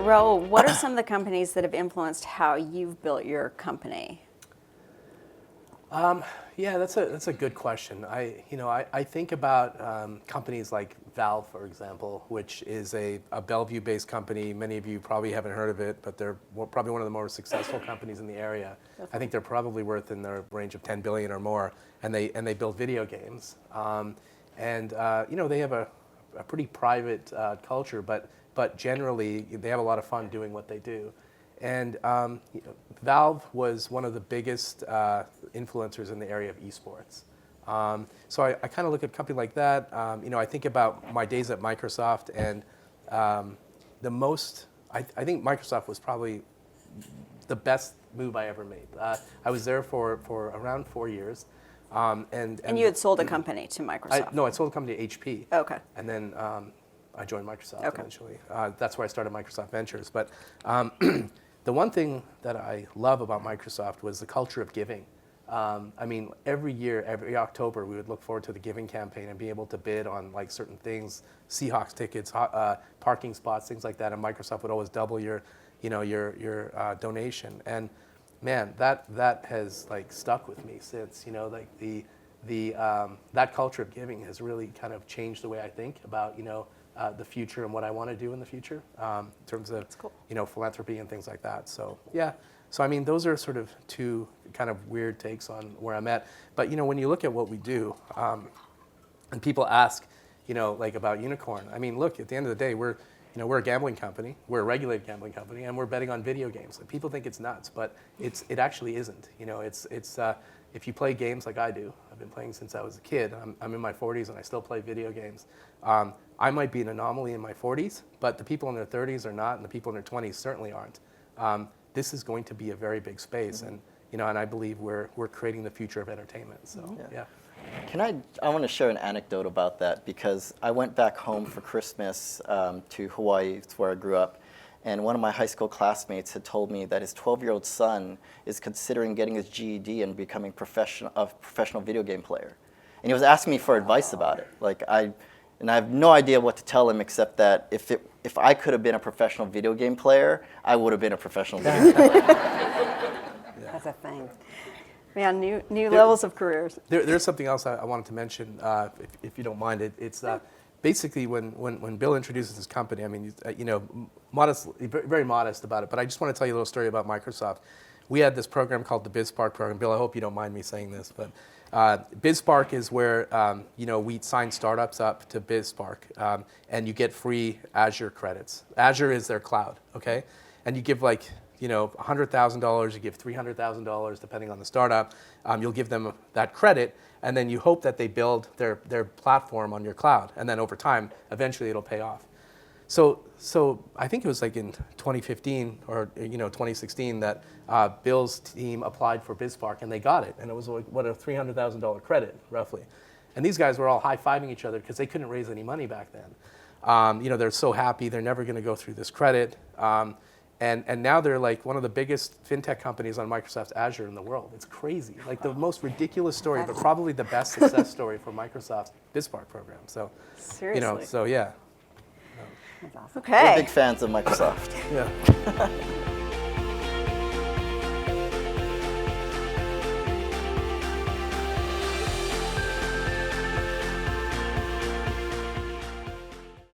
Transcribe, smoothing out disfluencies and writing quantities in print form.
Rahul, what are some of the companies that have influenced how you've built your company? Yeah, that's a good question. I think about companies like Valve, for example, which is a Bellevue-based company. Many of you probably haven't heard of it, but they're probably one of the more successful companies in the area. I think they're probably worth in the range of 10 billion or more, and they build video games. They have a pretty private culture, but generally they have a lot of fun doing what they do. And Valve was one of the biggest influencers in the area of esports. So I kind of look at a company like that. I think about my days at Microsoft, and I think Microsoft was probably the best move I ever made. I was there for around 4 years. And you had sold a company to Microsoft? No, I sold a company to HP. Okay. And then I joined Microsoft eventually. That's where I started Microsoft Ventures. But the one thing that I love about Microsoft was the culture of giving. Every year, every October, we would look forward to the giving campaign and be able to bid on like certain things, Seahawks tickets, parking spots, things like that. And Microsoft would always double your donation. And man, that has like stuck with me since. That culture of giving has really kind of changed the way I think about the future and what I want to do in the future in terms of philanthropy and things like that. So yeah, those are sort of two kind of weird takes on where I'm at. But when you look at what we do, and people ask, about unikrn. Look, at the end of the day, we're a gambling company. We're a regulated gambling company, and we're betting on video games. And people think it's nuts, but it actually isn't. If you play games like I do, I've been playing since I was a kid. I'm in my 40s and I still play video games. I might be an anomaly in my 40s, but the people in their 30s are not, and the people in their 20s certainly aren't. This is going to be a very big space, and I believe we're creating the future of entertainment. So yeah. I want to share an anecdote about that, because I went back home for Christmas to Hawaii. It's where I grew up. And one of my high school classmates had told me that his 12-year-old son is considering getting his GED and becoming a professional video game player. And he was asking me for advice about it. And I have no idea what to tell him, except that if I could have been a professional video game player, I would have been a professional video game player. That's a thing. Yeah, new levels of careers. There's something else I wanted to mention, if you don't mind. It's basically when Bill introduces his company. Very modest about it. But I just want to tell you a little story about Microsoft. We had this program called the BizSpark program. Bill, I hope you don't mind me saying this, but BizSpark is where we sign startups up to BizSpark, and you get free Azure credits. Azure is their cloud, okay? And you give $100,000, you give $300,000, depending on the startup. You'll give them that credit, and then you hope that they build their platform on your cloud, and then over time, eventually it'll pay off. So I think it was like in 2015 or 2016 that Bill's team applied for BizSpark, and they got it, and it was like a $300,000 credit roughly. And these guys were all high-fiving each other because they couldn't raise any money back then. They're so happy they're never going to go through this credit. And now they're like one of the biggest fintech companies on Microsoft's Azure in the world. It's crazy, like the most ridiculous story, but probably the best success story for Microsoft's BizSpark program. So, seriously, so yeah. That's awesome. Okay. We're big fans of Microsoft. Yeah.